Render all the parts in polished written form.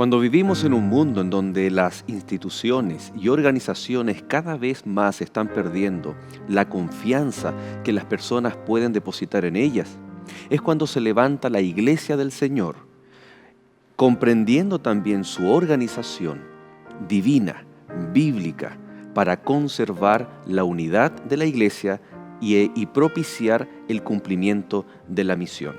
Cuando vivimos en un mundo en donde las instituciones y organizaciones cada vez más están perdiendo la confianza que las personas pueden depositar en ellas, es cuando se levanta la Iglesia del Señor, comprendiendo también su organización divina, bíblica, para conservar la unidad de la Iglesia y propiciar el cumplimiento de la misión.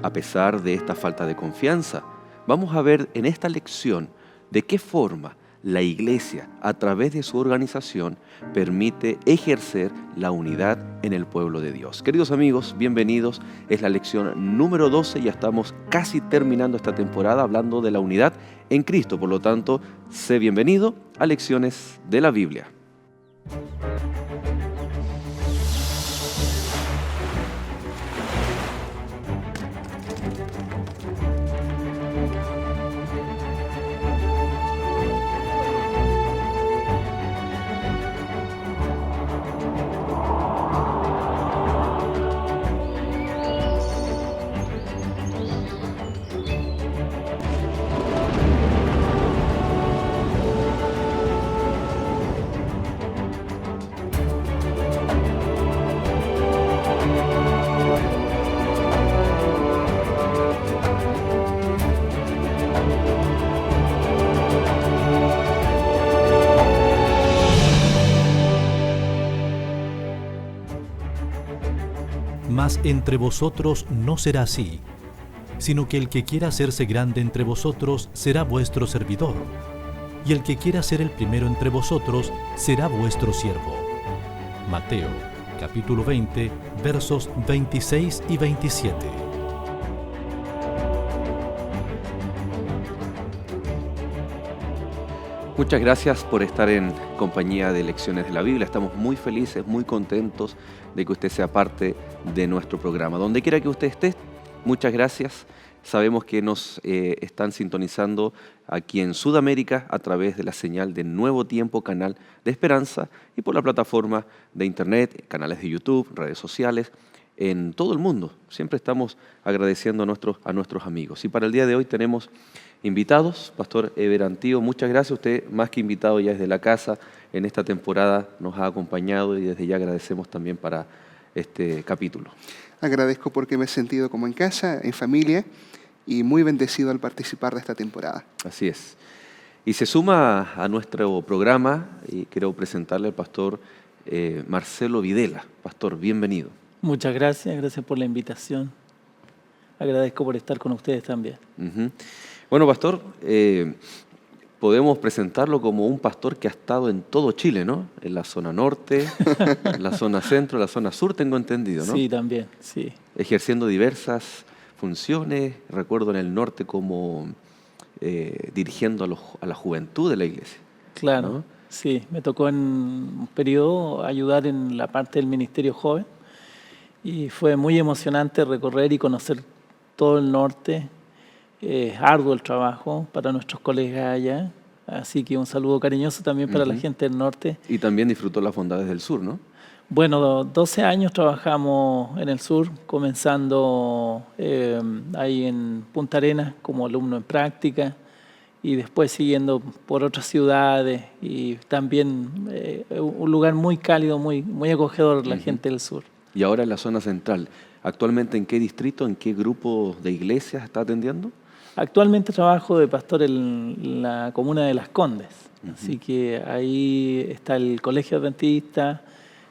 A pesar de esta falta de confianza, vamos a ver en esta lección de qué forma la Iglesia, a través de su organización, permite ejercer la unidad en el pueblo de Dios. Queridos amigos, bienvenidos. Es la lección número 12. Ya estamos casi terminando esta temporada hablando de la unidad en Cristo. Por lo tanto, sé bienvenido a Lecciones de la Biblia. Mas entre vosotros no será así, sino que el que quiera hacerse grande entre vosotros será vuestro servidor, y el que quiera ser el primero entre vosotros será vuestro siervo. Mateo, capítulo 20, versos 26 y 27. Muchas gracias por estar en compañía de Lecciones de la Biblia. Estamos muy felices, muy contentos de que usted sea parte de nuestro programa. Donde quiera que usted esté, muchas gracias. Sabemos que nos están sintonizando aquí en Sudamérica a través de la señal de Nuevo Tiempo, canal de Esperanza, y por la plataforma de Internet, canales de YouTube, redes sociales, en todo el mundo. Siempre estamos agradeciendo a nuestros amigos. Y para el día de hoy tenemos invitados. Pastor Eber Antío, muchas gracias. Usted, más que invitado ya desde la casa, en esta temporada nos ha acompañado y desde ya agradecemos también para este capítulo. Agradezco porque me he sentido como en casa, en familia, y muy bendecido al participar de esta temporada. Así es. Y se suma a nuestro programa, y quiero presentarle al pastor Marcelo Videla. Pastor, bienvenido. Muchas gracias, gracias por la invitación. Agradezco por estar con ustedes también. Uh-huh. Bueno, pastor, podemos presentarlo como un pastor que ha estado en todo Chile, ¿no? En la zona norte, en la zona centro, en la zona sur, tengo entendido, ¿no? Sí, también, sí. Ejerciendo diversas funciones, recuerdo en el norte como dirigiendo a la juventud de la iglesia. Claro, ¿no? Sí, me tocó en un periodo ayudar en la parte del Ministerio Joven y fue muy emocionante recorrer y conocer todo el norte. Es arduo el trabajo para nuestros colegas allá, así que un saludo cariñoso también para la gente del norte. Y también disfrutó las bondades del sur, ¿no? Bueno, 12 años trabajamos en el sur, comenzando ahí en Punta Arenas como alumno en práctica y después siguiendo por otras ciudades y también un lugar muy cálido, muy acogedor la gente del sur. Y ahora en la zona central, ¿actualmente en qué distrito, en qué grupo de iglesias está atendiendo? Actualmente trabajo de pastor en la comuna de Las Condes, así que ahí está el Colegio Adventista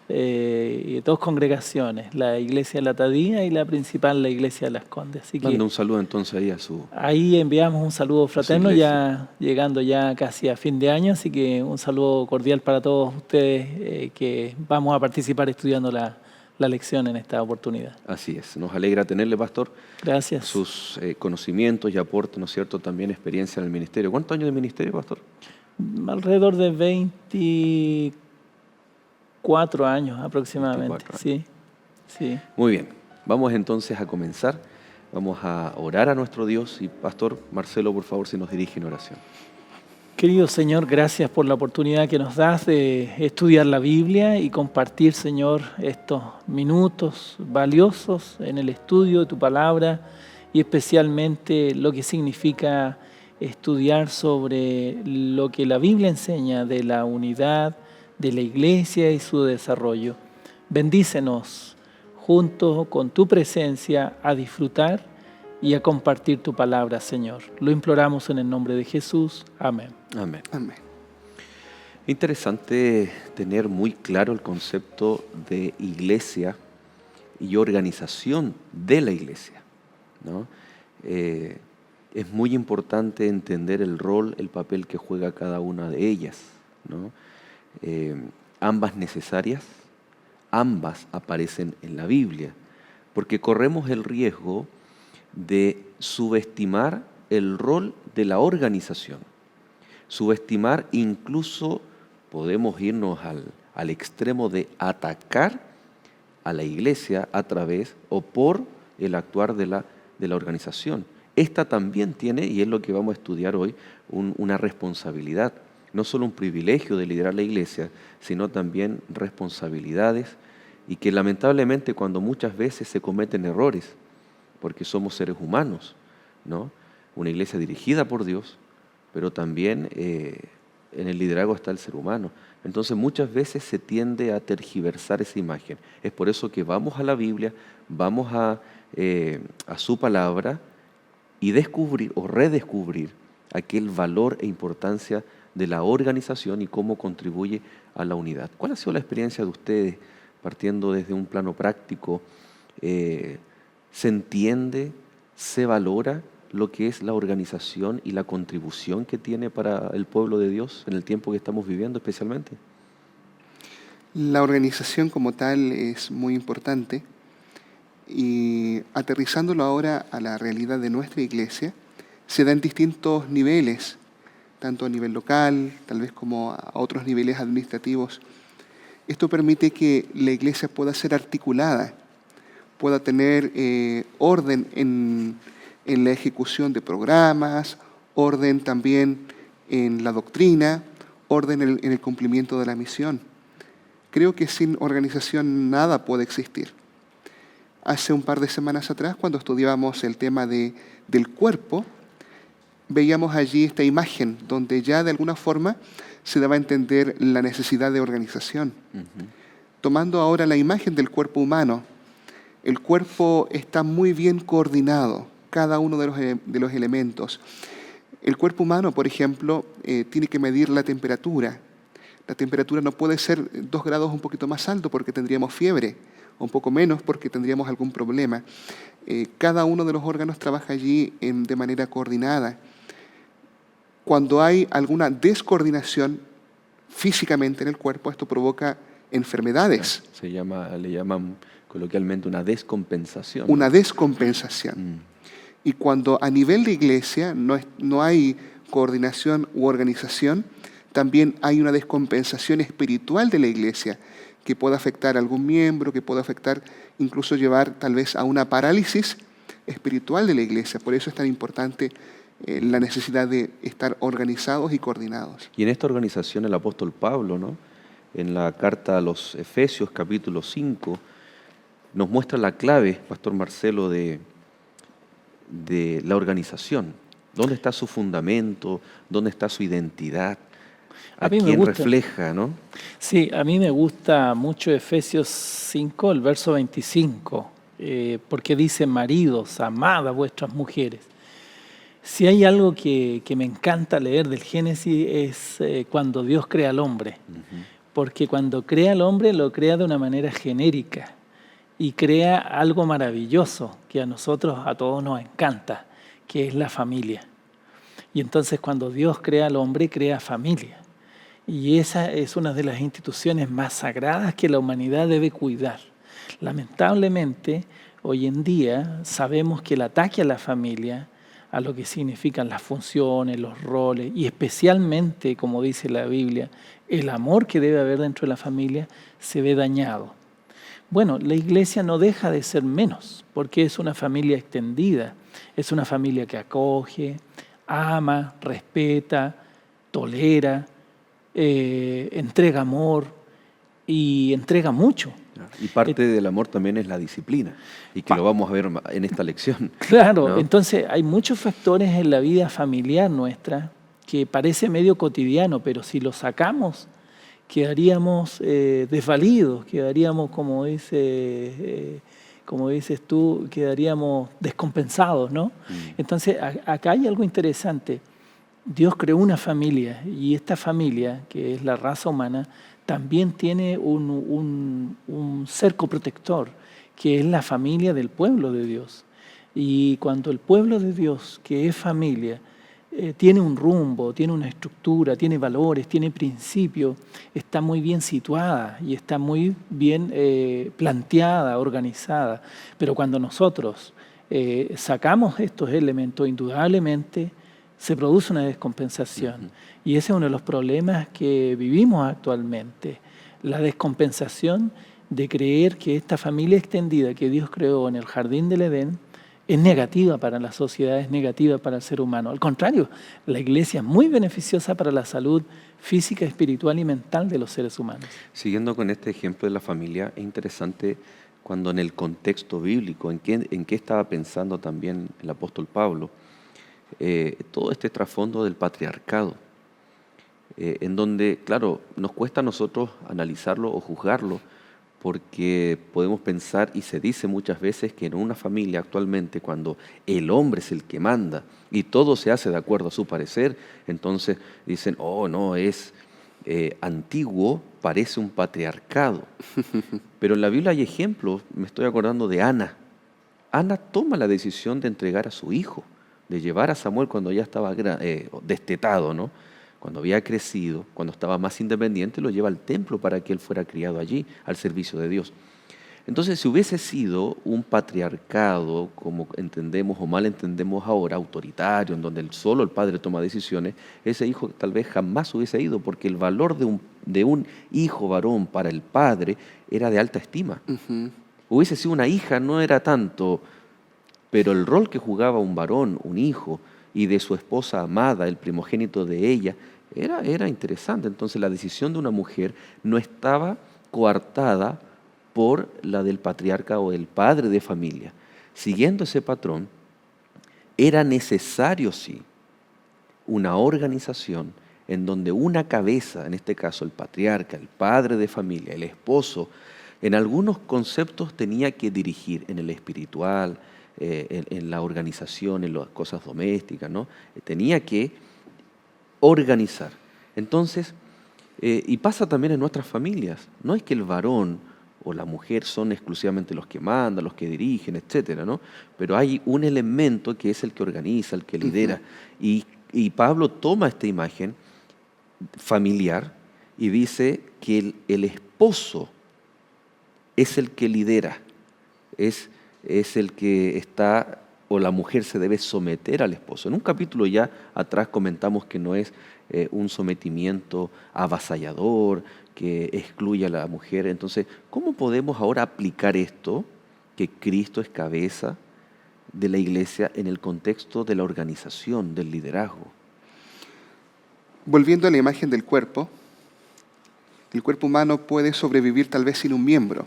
y dos congregaciones, la Iglesia de la Tadía y la principal, la Iglesia de Las Condes. Así Manda un saludo entonces ahí a su... Ahí enviamos un saludo fraterno, ya llegando ya casi a fin de año, así que un saludo cordial para todos ustedes que vamos a participar estudiando la lección en esta oportunidad. Así es, nos alegra tenerle, pastor. Gracias. Sus conocimientos y aportes, ¿no es cierto?, también experiencia en el ministerio. ¿Cuántos años de ministerio, pastor? Alrededor de 24 años aproximadamente. 24 años. Sí. Muy bien, vamos entonces a comenzar. Vamos a orar a nuestro Dios y pastor Marcelo, por favor, si nos dirige en oración. Querido Señor, gracias por la oportunidad que nos das de estudiar la Biblia y compartir, Señor, estos minutos valiosos en el estudio de tu palabra y especialmente lo que significa estudiar sobre lo que la Biblia enseña de la unidad, de la iglesia y su desarrollo. Bendícenos junto con tu presencia a disfrutar y a compartir tu palabra, Señor. Lo imploramos en el nombre de Jesús. Amén. Amén. Amén. Interesante tener muy claro el concepto de iglesia y organización de la iglesia, ¿no? Es muy importante entender el rol, el papel que juega cada una de ellas, ¿no? Ambas necesarias, ambas aparecen en la Biblia, porque corremos el riesgo de subestimar el rol de la organización, subestimar, incluso podemos irnos al extremo de atacar a la iglesia a través o por el actuar de la organización. Esta también tiene, y es lo que vamos a estudiar hoy, una responsabilidad, no solo un privilegio de liderar la iglesia, sino también responsabilidades, y que lamentablemente cuando muchas veces se cometen errores, porque somos seres humanos, ¿no? Una iglesia dirigida por Dios, pero también en el liderazgo está el ser humano. Entonces muchas veces se tiende a tergiversar esa imagen. Es por eso que vamos a la Biblia, vamos a su palabra y descubrir o redescubrir aquel valor e importancia de la organización y cómo contribuye a la unidad. ¿Cuál ha sido la experiencia de ustedes partiendo desde un plano práctico? ¿Se entiende, se valora lo que es la organización y la contribución que tiene para el pueblo de Dios en el tiempo que estamos viviendo especialmente? La organización como tal es muy importante y aterrizándolo ahora a la realidad de nuestra iglesia, se da en distintos niveles, tanto a nivel local, tal vez como a otros niveles administrativos. Esto permite que la iglesia pueda ser articulada, pueda tener orden en la ejecución de programas, orden también en la doctrina, orden en el cumplimiento de la misión. Creo que sin organización nada puede existir. Hace un par de semanas atrás, cuando estudiábamos el tema del cuerpo, veíamos allí esta imagen donde ya de alguna forma se daba a entender la necesidad de organización. Tomando ahora la imagen del cuerpo humano, el cuerpo está muy bien coordinado, cada uno de los elementos. El cuerpo humano, por ejemplo, tiene que medir la temperatura. La temperatura no puede ser 2 grados un poquito más alto porque tendríamos fiebre, o un poco menos porque tendríamos algún problema. Cada uno de los órganos trabaja allí de manera coordinada. Cuando hay alguna descoordinación físicamente en el cuerpo, esto provoca enfermedades. Le llaman coloquialmente una descompensación. Una descompensación. Y cuando a nivel de iglesia no hay coordinación u organización, también hay una descompensación espiritual de la iglesia que puede afectar a algún miembro, que puede afectar, incluso llevar tal vez a una parálisis espiritual de la iglesia. Por eso es tan importante la necesidad de estar organizados y coordinados. Y en esta organización el apóstol Pablo, ¿no?, en la carta a los Efesios capítulo 5, nos muestra la clave, Pastor Marcelo, de la organización. ¿Dónde está su fundamento? ¿Dónde está su identidad? ¿A quién refleja, no? Sí, a mí me gusta mucho Efesios 5, el verso 25, porque dice: maridos, amad a vuestras mujeres. Si hay algo que me encanta leer del Génesis es cuando Dios crea al hombre. Porque cuando crea al hombre lo crea de una manera genérica y crea algo maravilloso que a nosotros, a todos nos encanta, que es la familia. Y entonces cuando Dios crea al hombre, crea familia. Y esa es una de las instituciones más sagradas que la humanidad debe cuidar. Lamentablemente, hoy en día sabemos que el ataque a la familia, a lo que significan las funciones, los roles, y especialmente, como dice la Biblia, el amor que debe haber dentro de la familia, se ve dañado. Bueno, la iglesia no deja de ser menos, porque es una familia extendida, es una familia que acoge, ama, respeta, tolera, entrega amor y entrega mucho. Y parte del amor también es la disciplina, y que lo vamos a ver en esta lección. Claro, ¿no? entonces hay muchos factores en la vida familiar nuestra que parece medio cotidiano, pero si lo sacamos, quedaríamos desvalidos, quedaríamos, como dices tú, quedaríamos descompensados, ¿no? Entonces, acá hay algo interesante. Dios creó una familia, y esta familia, que es la raza humana, también tiene un cerco protector, que es la familia del pueblo de Dios. Y cuando el pueblo de Dios, que es familia, tiene un rumbo, tiene una estructura, tiene valores, tiene principios, está muy bien situada y está muy bien planteada, organizada. Pero cuando nosotros sacamos estos elementos, indudablemente se produce una descompensación. Y ese es uno de los problemas que vivimos actualmente, la descompensación de creer que esta familia extendida que Dios creó en el jardín del Edén es negativa para la sociedad, es negativa para el ser humano. Al contrario, la iglesia es muy beneficiosa para la salud física, espiritual y mental de los seres humanos. Siguiendo con este ejemplo de la familia, es interesante cuando en el contexto bíblico, en qué estaba pensando también el apóstol Pablo, todo este trasfondo del patriarcado, en donde, claro, nos cuesta a nosotros analizarlo o juzgarlo, porque podemos pensar, y se dice muchas veces, que en una familia actualmente, cuando el hombre es el que manda y todo se hace de acuerdo a su parecer, entonces dicen, oh, no, es antiguo, parece un patriarcado. Pero en la Biblia hay ejemplos, me estoy acordando de Ana. Ana toma la decisión de entregar a su hijo, de llevar a Samuel cuando ya estaba destetado, ¿no? Cuando había crecido, cuando estaba más independiente, lo lleva al templo para que él fuera criado allí, al servicio de Dios. Entonces, si hubiese sido un patriarcado, como entendemos o mal entendemos ahora, autoritario, en donde solo el padre toma decisiones, ese hijo tal vez jamás hubiese ido, porque el valor de un hijo varón para el padre era de alta estima. Hubiese sido una hija, no era tanto, pero el rol que jugaba un varón, un hijo, y de su esposa amada, el primogénito de ella, era interesante. Entonces la decisión de una mujer no estaba coartada por la del patriarca o el padre de familia. Siguiendo ese patrón, era necesario, sí, una organización en donde una cabeza, en este caso el patriarca, el padre de familia, el esposo, en algunos conceptos tenía que dirigir en el espiritual, en la organización, en las cosas domésticas, ¿no? Tenía que organizar. Entonces, y pasa también en nuestras familias, no es que el varón o la mujer son exclusivamente los que mandan, los que dirigen, etcétera, ¿no? Pero hay un elemento que es el que organiza, el que lidera. Y Pablo toma esta imagen familiar y dice que el esposo es el que lidera, es el que está, o la mujer se debe someter al esposo. En un capítulo ya atrás comentamos que no es un sometimiento avasallador, que excluye a la mujer. Entonces, ¿cómo podemos ahora aplicar esto, que Cristo es cabeza de la iglesia, en el contexto de la organización, del liderazgo? Volviendo a la imagen del cuerpo, el cuerpo humano puede sobrevivir tal vez sin un miembro.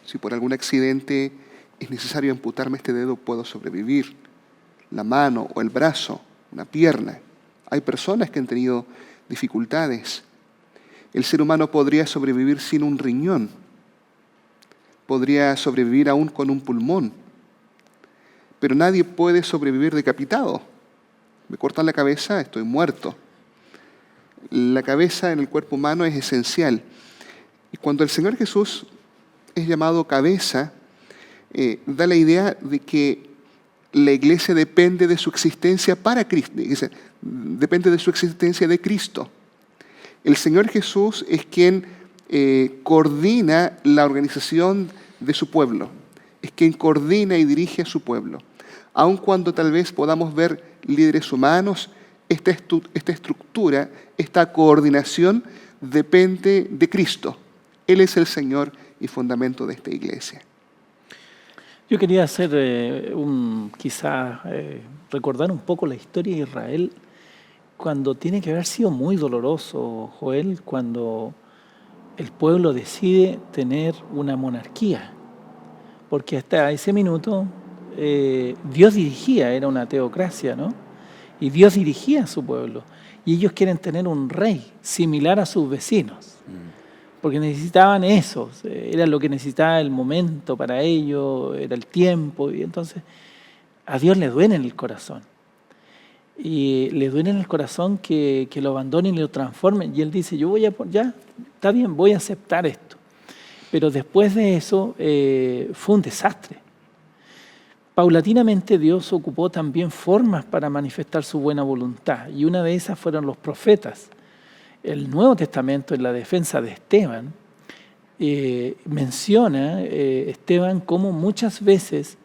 Si por algún accidente es necesario amputarme este dedo, puedo sobrevivir. La mano o el brazo, una pierna. Hay personas que han tenido dificultades. El ser humano podría sobrevivir sin un riñón. Podría sobrevivir aún con un pulmón. Pero nadie puede sobrevivir decapitado. Me cortan la cabeza, estoy muerto. La cabeza en el cuerpo humano es esencial. Y cuando el Señor Jesús es llamado cabeza, da la idea de que la iglesia depende de su existencia para Cristo, depende de su existencia de Cristo. El Señor Jesús es quien coordina la organización de su pueblo, es quien coordina y dirige a su pueblo. Aun cuando tal vez podamos ver líderes humanos, esta estructura, esta coordinación depende de Cristo. Él es el Señor y fundamento de esta iglesia. Yo quería hacer recordar un poco la historia de Israel, cuando tiene que haber sido muy doloroso, Joel, cuando el pueblo decide tener una monarquía, porque hasta ese minuto Dios dirigía, era una teocracia, ¿no? Y Dios dirigía a su pueblo. Y ellos quieren tener un rey similar a sus vecinos, porque necesitaban eso, era lo que necesitaba el momento para ellos, era el tiempo, y entonces a Dios le duele en el corazón. Y le duele en el corazón que lo abandonen y lo transformen. Y él dice, yo voy a, ya, está bien, voy a aceptar esto. Pero después de eso fue un desastre. Paulatinamente Dios ocupó también formas para manifestar su buena voluntad. Y una de esas fueron los profetas. El Nuevo Testamento, en la defensa de Esteban, menciona Esteban cómo muchas veces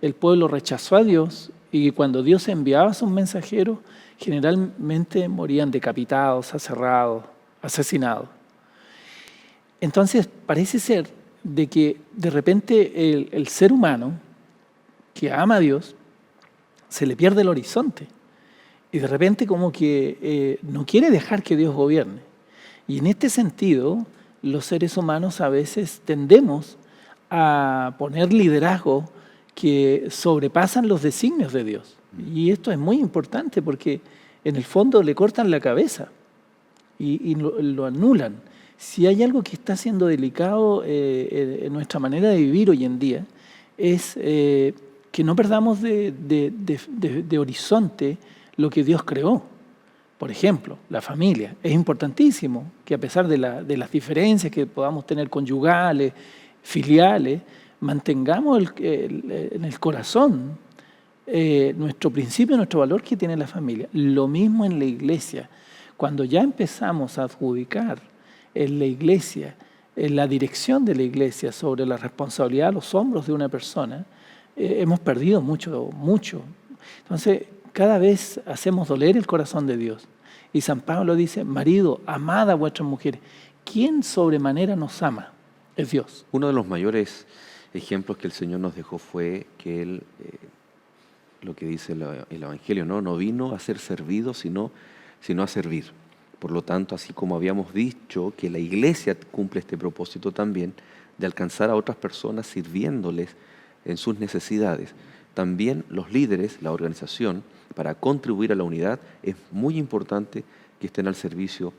el pueblo rechazó a Dios y cuando Dios enviaba a sus mensajeros, generalmente morían decapitados, aserrados, asesinados. Entonces, parece ser de que de repente el ser humano que ama a Dios se le pierde el horizonte y de repente como que no quiere dejar que Dios gobierne. Y en este sentido, los seres humanos a veces tendemos a poner liderazgo que sobrepasan los designios de Dios. Y esto es muy importante porque en el fondo le cortan la cabeza y lo anulan. Si hay algo que está siendo delicado en nuestra manera de vivir hoy en día, es que no perdamos de horizonte lo que Dios creó. Por ejemplo, la familia. Es importantísimo que a pesar de las diferencias que podamos tener conyugales, filiales, mantengamos en el corazón nuestro principio, nuestro valor que tiene la familia. Lo mismo en la iglesia. Cuando ya empezamos a adjudicar en la iglesia, en la dirección de la iglesia sobre la responsabilidad a los hombros de una persona, hemos perdido mucho. Entonces, cada vez hacemos doler el corazón de Dios. Y San Pablo dice, marido, amad a vuestras mujeres. ¿Quién sobremanera nos ama? Es Dios. Uno de los mayores ejemplos que el Señor nos dejó fue que Él, lo que dice el Evangelio, no vino a ser servido, sino a servir. Por lo tanto, así como habíamos dicho que la iglesia cumple este propósito también de alcanzar a otras personas sirviéndoles en sus necesidades, también los líderes, la organización, para contribuir a la unidad, es muy importante que estén al servicio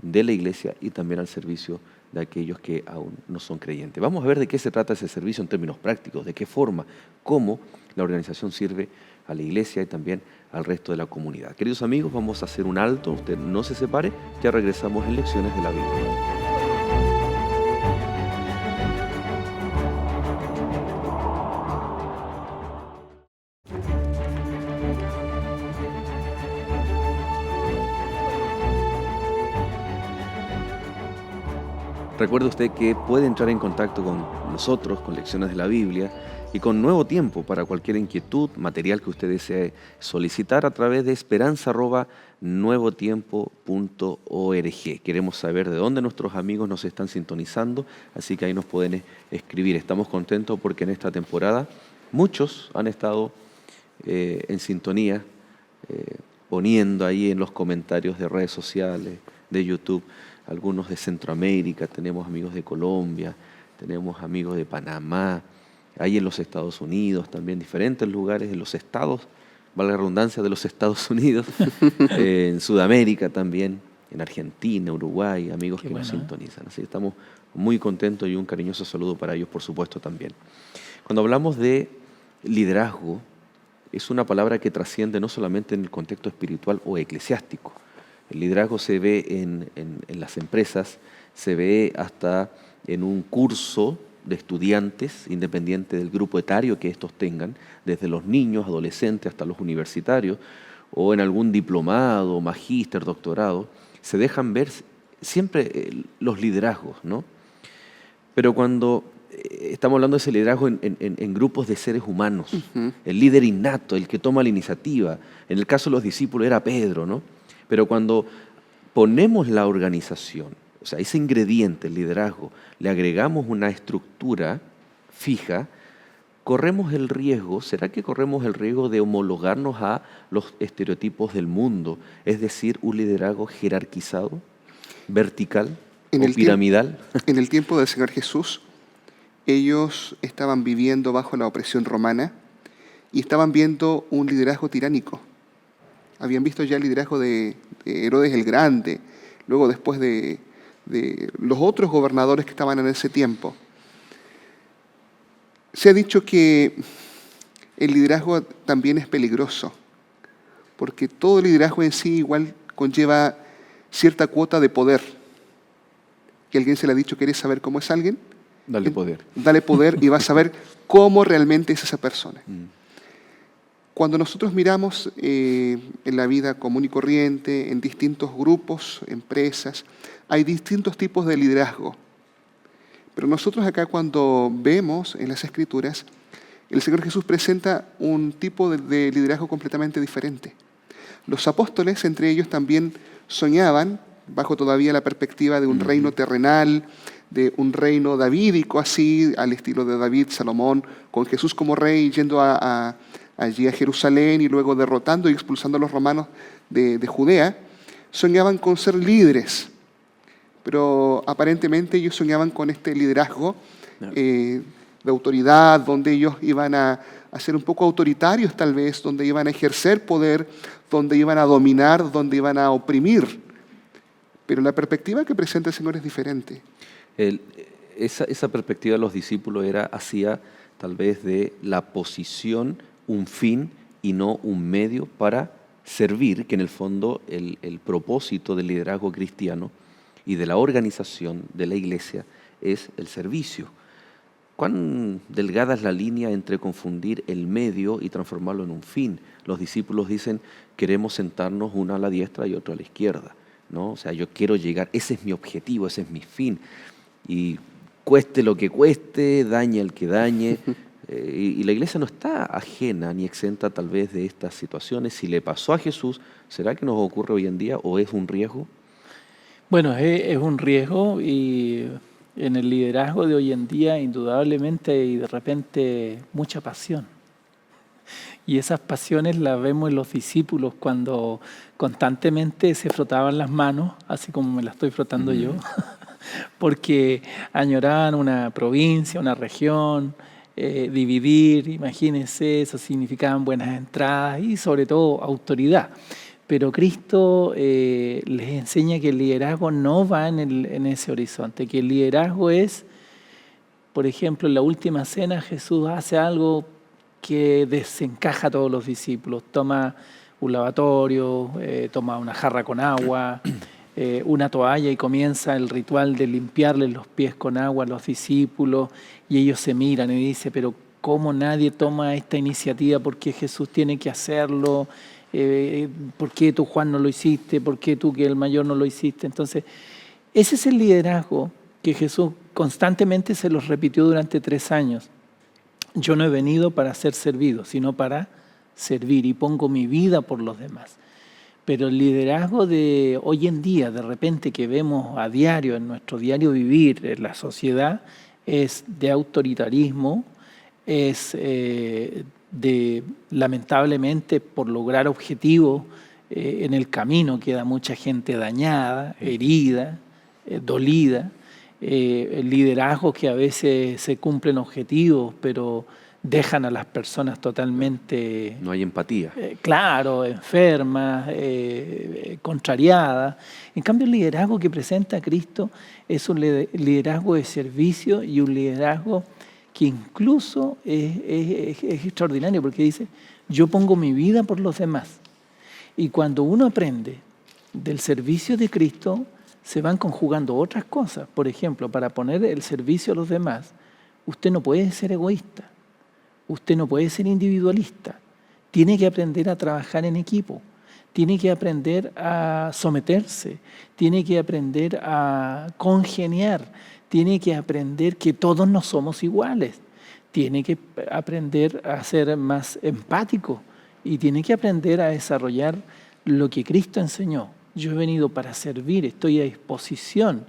de la iglesia y también al servicio de aquellos que aún no son creyentes. Vamos a ver de qué se trata ese servicio en términos prácticos, de qué forma, cómo la organización sirve a la iglesia y también al resto de la comunidad. Queridos amigos, vamos a hacer un alto, usted no se separe, ya regresamos en Lecciones de la Biblia. Recuerde usted que puede entrar en contacto con nosotros, con Lecciones de la Biblia y con Nuevo Tiempo para cualquier inquietud, material que usted desee solicitar a través de esperanza@nuevotiempo.org. Queremos saber de dónde nuestros amigos nos están sintonizando, así que ahí nos pueden escribir. Estamos contentos porque en esta temporada muchos han estado en sintonía, poniendo ahí en los comentarios de redes sociales, de YouTube, algunos de Centroamérica, tenemos amigos de Colombia, tenemos amigos de Panamá, hay en los Estados Unidos también, diferentes lugares en los estados, valga la redundancia, de los Estados Unidos, en Sudamérica también, en Argentina, Uruguay, amigos que nos sintonizan. Así que estamos muy contentos y un cariñoso saludo para ellos, por supuesto, también. Cuando hablamos de liderazgo, es una palabra que trasciende no solamente en el contexto espiritual o eclesiástico. El liderazgo se ve en las empresas, se ve hasta en un curso de estudiantes, independiente del grupo etario que estos tengan, desde los niños, adolescentes hasta los universitarios, o en algún diplomado, magíster, doctorado, se dejan ver siempre los liderazgos, ¿no? Pero cuando estamos hablando de ese liderazgo en grupos de seres humanos, el líder innato, el que toma la iniciativa, en el caso de los discípulos era Pedro, ¿no? Pero cuando ponemos la organización, o sea, ese ingrediente, el liderazgo, le agregamos una estructura fija, corremos el riesgo, ¿será que corremos el riesgo de homologarnos a los estereotipos del mundo? Es decir, un liderazgo jerarquizado, vertical. En o el, tiemp- piramidal. en el tiempo del Señor Jesús, ellos estaban viviendo bajo la opresión romana y estaban viendo un liderazgo tiránico. Habían visto ya el liderazgo de Herodes el Grande, luego después de los otros gobernadores que estaban en ese tiempo. Se ha dicho que el liderazgo también es peligroso, porque todo liderazgo en sí igual conlleva cierta cuota de poder. Que alguien se le ha dicho, ¿quieres saber cómo es alguien? Dale poder. Dale poder y vas a ver cómo realmente es esa persona. Cuando nosotros miramos en la vida común y corriente, en distintos grupos, empresas, hay distintos tipos de liderazgo. Pero nosotros acá cuando vemos en las Escrituras, el Señor Jesús presenta un tipo de liderazgo completamente diferente. Los apóstoles, entre ellos, también soñaban, bajo todavía la perspectiva de un reino terrenal, de un reino davídico, así, al estilo de David, Salomón, con Jesús como rey, yendo allí a Jerusalén y luego derrotando y expulsando a los romanos de Judea. Soñaban con ser líderes, pero aparentemente ellos soñaban con este liderazgo de autoridad, donde ellos iban a ser un poco autoritarios tal vez, donde iban a ejercer poder, donde iban a dominar, donde iban a oprimir. Pero la perspectiva que presenta el Señor es diferente. Esa perspectiva de los discípulos era hacia tal vez de la posición, un fin y no un medio para servir, que en el fondo el propósito del liderazgo cristiano y de la organización de la iglesia es el servicio. ¿Cuán delgada es la línea entre confundir el medio y transformarlo en un fin? Los discípulos dicen, queremos sentarnos uno a la diestra y otro a la izquierda, ¿no? O sea, yo quiero llegar, ese es mi objetivo, ese es mi fin. Y cueste lo que cueste, dañe el que dañe. Y la iglesia no está ajena ni exenta tal vez de estas situaciones. Si le pasó a Jesús, ¿será que nos ocurre hoy en día o es un riesgo? Bueno, es un riesgo y en el liderazgo de hoy en día indudablemente y de repente mucha pasión. Y esas pasiones las vemos en los discípulos cuando constantemente se frotaban las manos, así como me las estoy frotando yo, porque añoraban una provincia, una región, dividir, imagínense, eso significaban buenas entradas y sobre todo autoridad. Pero Cristo les enseña que el liderazgo no va en ese horizonte, que el liderazgo es, por ejemplo, en la última cena Jesús hace algo que desencaja a todos los discípulos. Toma un lavatorio, toma una jarra con agua, una toalla y comienza el ritual de limpiarles los pies con agua a los discípulos y ellos se miran y dicen, pero ¿cómo nadie toma esta iniciativa? ¿Por qué Jesús tiene que hacerlo? ¿Por qué tú, Juan, no lo hiciste? ¿Por qué tú, que el mayor, no lo hiciste? Entonces, ese es el liderazgo que Jesús constantemente se los repitió durante 3 años. Yo no he venido para ser servido, sino para servir y pongo mi vida por los demás. Pero el liderazgo de hoy en día, de repente que vemos a diario, en nuestro diario vivir, en la sociedad, es de autoritarismo, es lamentablemente, por lograr objetivos, en el camino queda mucha gente dañada, herida, dolida. Liderazgos que a veces se cumplen objetivos, pero dejan a las personas totalmente... No hay empatía. Claro, enfermas, contrariadas. En cambio, el liderazgo que presenta Cristo es un liderazgo de servicio y un liderazgo que incluso es extraordinario, porque dice, yo pongo mi vida por los demás. Y cuando uno aprende del servicio de Cristo, se van conjugando otras cosas. Por ejemplo, para poner el servicio a los demás, usted no puede ser egoísta, usted no puede ser individualista, tiene que aprender a trabajar en equipo, tiene que aprender a someterse, tiene que aprender a congeniar, tiene que aprender que todos no somos iguales, tiene que aprender a ser más empático y tiene que aprender a desarrollar lo que Cristo enseñó. Yo he venido para servir, estoy a disposición.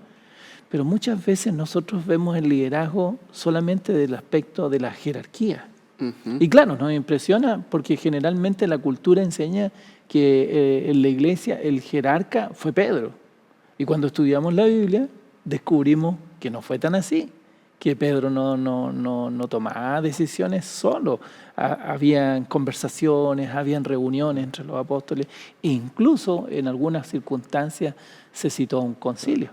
Pero muchas veces nosotros vemos el liderazgo solamente del aspecto de la jerarquía. Y claro, nos impresiona porque generalmente la cultura enseña que en la iglesia el jerarca fue Pedro. Y cuando estudiamos la Biblia, descubrimos que no fue tan así, que Pedro no tomaba decisiones solo. Habían conversaciones, habían reuniones entre los apóstoles, e incluso en algunas circunstancias se citó un concilio.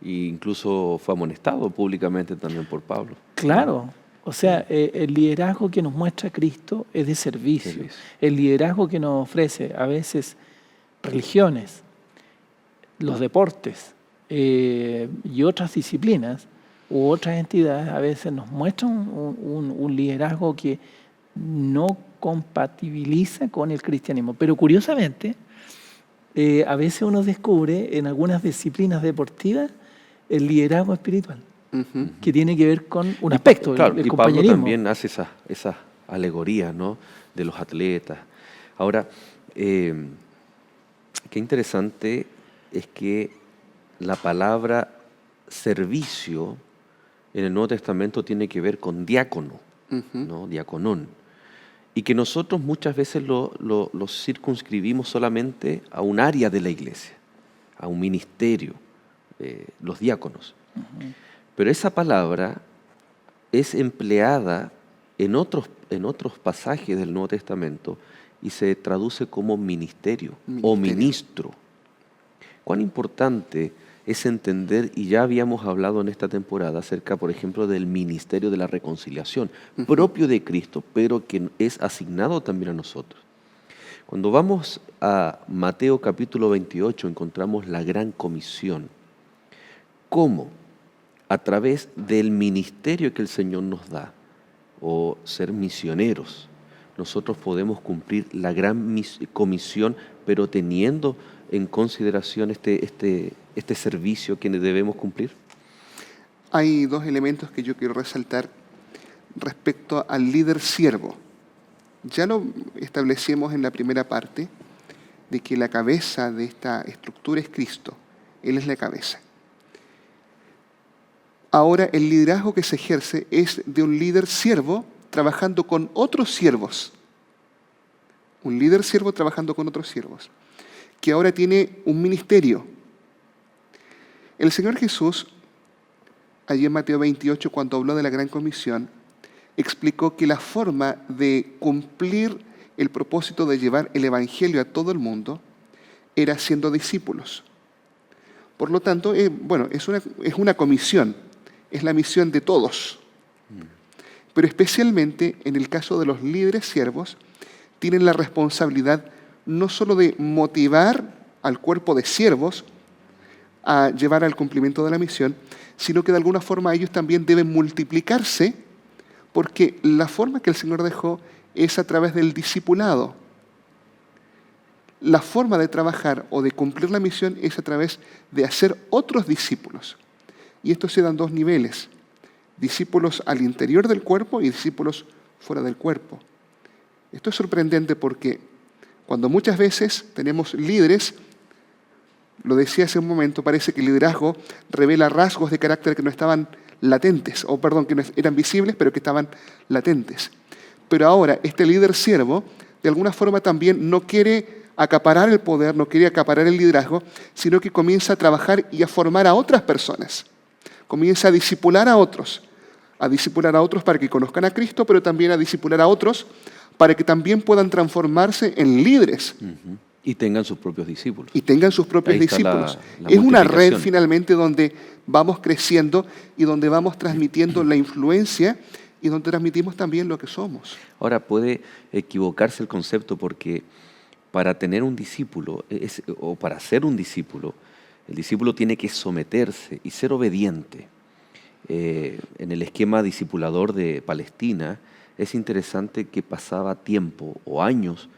E incluso fue amonestado públicamente también por Pablo. Claro, o sea, el liderazgo que nos muestra Cristo es de servicio. El liderazgo que nos ofrece a veces religiones, los deportes y otras disciplinas u otras entidades a veces nos muestran un liderazgo que no compatibiliza con el cristianismo. Pero curiosamente, a veces uno descubre en algunas disciplinas deportivas el liderazgo espiritual, que tiene que ver con un aspecto, claro, el y compañerismo. Pablo también hace esa alegoría, ¿no?, de los atletas. Ahora, qué interesante es que la palabra servicio en el Nuevo Testamento tiene que ver con diácono, ¿no?, diaconón, y que nosotros muchas veces lo circunscribimos solamente a un área de la iglesia, a un ministerio, los diáconos. Pero esa palabra es empleada en otros pasajes del Nuevo Testamento y se traduce como ministerio o ministro. Cuán importante es entender, y ya habíamos hablado en esta temporada acerca, por ejemplo, del ministerio de la reconciliación, propio de Cristo, pero que es asignado también a nosotros. Cuando vamos a Mateo capítulo 28 encontramos la gran comisión. ¿Cómo? A través del ministerio que el Señor nos da, o ser misioneros, nosotros podemos cumplir la gran comisión, pero teniendo en consideración este servicio que debemos cumplir. Hay dos elementos que yo quiero resaltar respecto al líder siervo. Ya lo establecimos en la primera parte, de que la cabeza de esta estructura es Cristo. Él es la cabeza. Ahora, el liderazgo que se ejerce es de un líder siervo trabajando con otros siervos. Un líder siervo trabajando con otros siervos, que ahora tiene un ministerio. El Señor Jesús, allí en Mateo 28, cuando habló de la Gran Comisión, explicó que la forma de cumplir el propósito de llevar el Evangelio a todo el mundo era siendo discípulos. Por lo tanto, es una comisión, es la misión de todos. Pero especialmente en el caso de los líderes siervos, tienen la responsabilidad no solo de motivar al cuerpo de siervos a llevar al cumplimiento de la misión, sino que de alguna forma ellos también deben multiplicarse, porque la forma que el Señor dejó es a través del discipulado. La forma de trabajar o de cumplir la misión es a través de hacer otros discípulos. Y esto se da en dos niveles: discípulos al interior del cuerpo y discípulos fuera del cuerpo. Esto es sorprendente porque cuando muchas veces tenemos líderes, lo decía hace un momento, parece que el liderazgo revela rasgos de carácter que no estaban latentes, que no eran visibles, pero que estaban latentes. Pero ahora, este líder siervo, de alguna forma también no quiere acaparar el poder, no quiere acaparar el liderazgo, sino que comienza a trabajar y a formar a otras personas. Comienza a discipular a otros para que conozcan a Cristo, pero también a discipular a otros para que también puedan transformarse en líderes. Y tengan sus propios discípulos. La es una red finalmente donde vamos creciendo y donde vamos transmitiendo la influencia y donde transmitimos también lo que somos. Ahora, puede equivocarse el concepto porque para tener un discípulo, o para ser un discípulo, el discípulo tiene que someterse y ser obediente. En el esquema discipulador de Palestina, es interesante que pasaba tiempo o años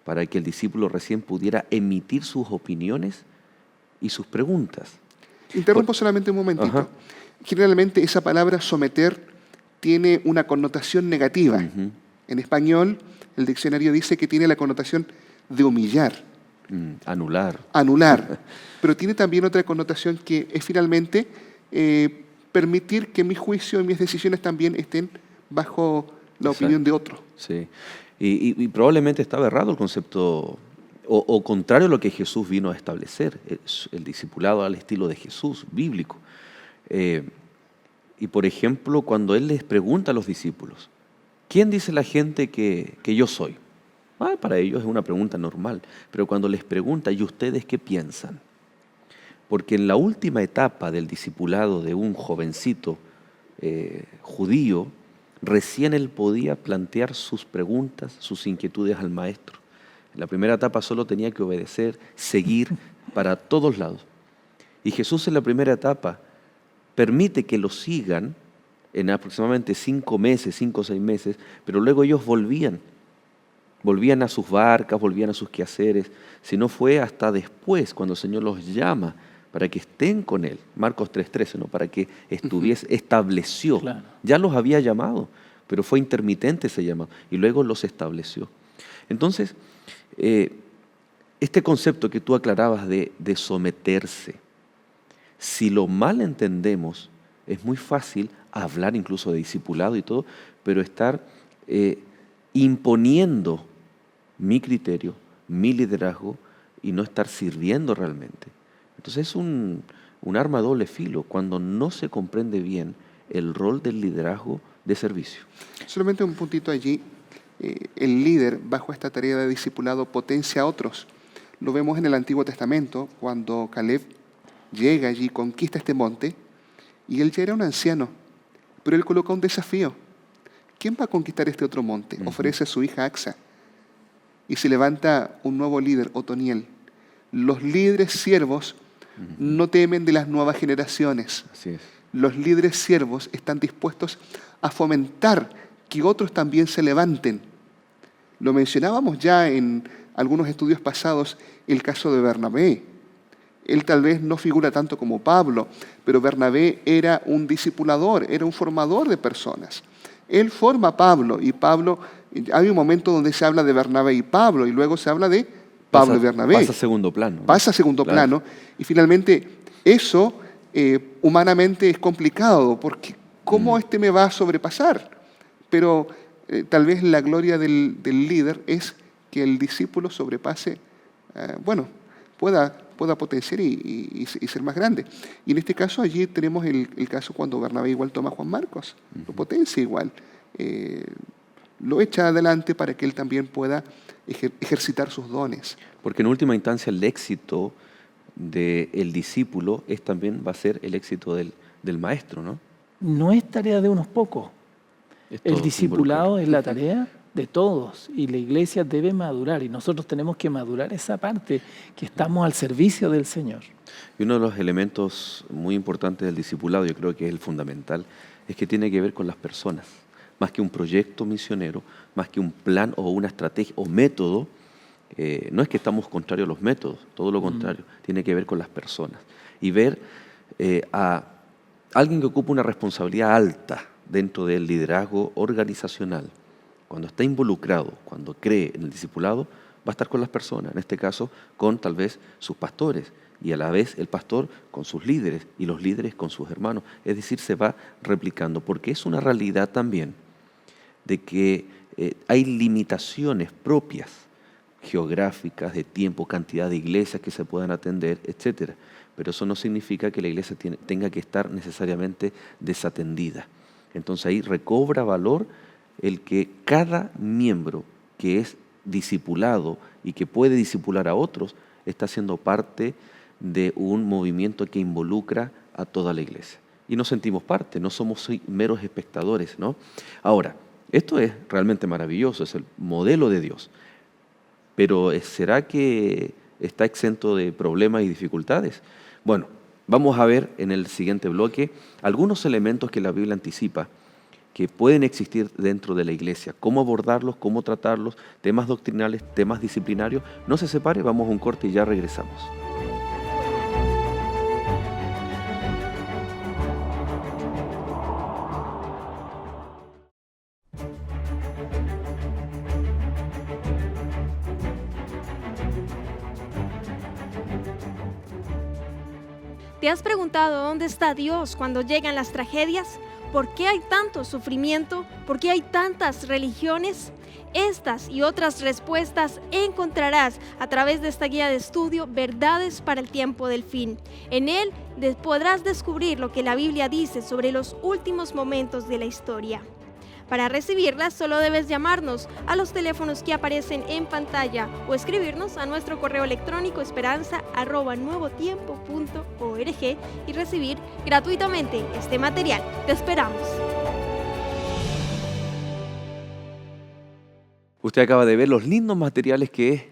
para que el discípulo recién pudiera emitir sus opiniones y sus preguntas. Interrumpo solamente un momentito. Ajá. Generalmente esa palabra someter tiene una connotación negativa. En español, el diccionario dice que tiene la connotación de humillar. Anular. Pero tiene también otra connotación que es finalmente permitir que mi juicio y mis decisiones también estén bajo la opinión de otro. Sí. Y probablemente estaba errado el concepto, o contrario a lo que Jesús vino a establecer, el discipulado al estilo de Jesús, bíblico. Eh, y por ejemplo, cuando Él les pregunta a los discípulos, ¿quién dice la gente que yo soy? Para ellos es una pregunta normal, pero cuando les pregunta, ¿y ustedes qué piensan? Porque en la última etapa del discipulado de un jovencito judío, recién él podía plantear sus preguntas, sus inquietudes al maestro. En la primera etapa solo tenía que obedecer, seguir para todos lados. Y Jesús en la primera etapa permite que lo sigan en aproximadamente 5 meses, 5 o 6 meses, pero luego ellos volvían a sus barcas, volvían a sus quehaceres. Si no fue hasta después, cuando el Señor los llama para que estén con Él, Marcos 3:13, ¿no? Para que estuviese, estableció. Claro. Ya los había llamado, pero fue intermitente ese llamado, y luego los estableció. Entonces, este concepto que tú aclarabas de someterse, si lo mal entendemos, es muy fácil hablar incluso de discipulado y todo, pero estar imponiendo mi criterio, mi liderazgo, y no estar sirviendo realmente. Entonces es un arma a doble filo cuando no se comprende bien el rol del liderazgo de servicio. Solamente un puntito allí. El líder bajo esta tarea de discipulado potencia a otros. Lo vemos en el Antiguo Testamento, cuando Caleb llega allí, conquista este monte, y él ya era un anciano, pero él coloca un desafío. ¿Quién va a conquistar este otro monte? Ofrece a su hija Axa, y se levanta un nuevo líder, Otoniel. Los líderes siervos no temen de las nuevas generaciones. Así es. Los líderes siervos están dispuestos a fomentar que otros también se levanten. Lo mencionábamos ya en algunos estudios pasados, el caso de Bernabé. Él tal vez no figura tanto como Pablo, pero Bernabé era un discipulador, era un formador de personas. Él forma a Pablo, y Pablo, hay un momento donde se habla de Bernabé y Pablo, y luego se habla de Pablo y Bernabé. Pasa a segundo plano. Pasa a segundo plano, y finalmente eso humanamente es complicado, porque ¿cómo me va a sobrepasar? Pero tal vez la gloria del líder es que el discípulo sobrepase, pueda potenciar y ser más grande. Y en este caso allí tenemos el caso cuando Bernabé igual toma a Juan Marcos, lo potencia igual, lo echa adelante para que él también pueda ejercitar sus dones. Porque en última instancia el éxito del discípulo también va a ser el éxito del maestro, ¿no? No es tarea de unos pocos. El Todos discipulado involucrados. es la tarea de todos, y la iglesia debe madurar, y nosotros tenemos que madurar esa parte, que estamos al servicio del Señor. Y uno de los elementos muy importantes del discipulado, yo creo que es el fundamental, es que tiene que ver con las personas. Más que un proyecto misionero, más que un plan o una estrategia o método, no es que estamos contrarios a los métodos, todo lo contrario, tiene que ver con las personas. Y ver a alguien que ocupa una responsabilidad alta dentro del liderazgo organizacional, cuando está involucrado, cuando cree en el discipulado, va a estar con las personas, en este caso con tal vez sus pastores, y a la vez el pastor con sus líderes y los líderes con sus hermanos. Es decir, se va replicando, porque es una realidad también de que hay limitaciones propias, geográficas, de tiempo, cantidad de iglesias que se puedan atender, etcétera. Pero eso no significa que la iglesia tenga que estar necesariamente desatendida. Entonces ahí recobra valor el que cada miembro que es discipulado y que puede discipular a otros está siendo parte de un movimiento que involucra a toda la iglesia. Y nos sentimos parte, no somos meros espectadores, ¿no? Ahora, esto es realmente maravilloso, es el modelo de Dios. Pero ¿será que está exento de problemas y dificultades? Bueno, vamos a ver en el siguiente bloque algunos elementos que la Biblia anticipa que pueden existir dentro de la iglesia, cómo abordarlos, cómo tratarlos, temas doctrinales, temas disciplinarios. No se separe, vamos a un corte y ya regresamos. ¿Te has preguntado dónde está Dios cuando llegan las tragedias? ¿Por qué hay tanto sufrimiento? ¿Por qué hay tantas religiones? Estas y otras respuestas encontrarás a través de esta guía de estudio Verdades para el tiempo del fin. En él podrás descubrir lo que la Biblia dice sobre los últimos momentos de la historia. Para recibirlas solo debes llamarnos a los teléfonos que aparecen en pantalla o escribirnos a nuestro correo electrónico esperanza@nuevotiempo.org y recibir gratuitamente este material. Te esperamos. Usted acaba de ver los lindos materiales que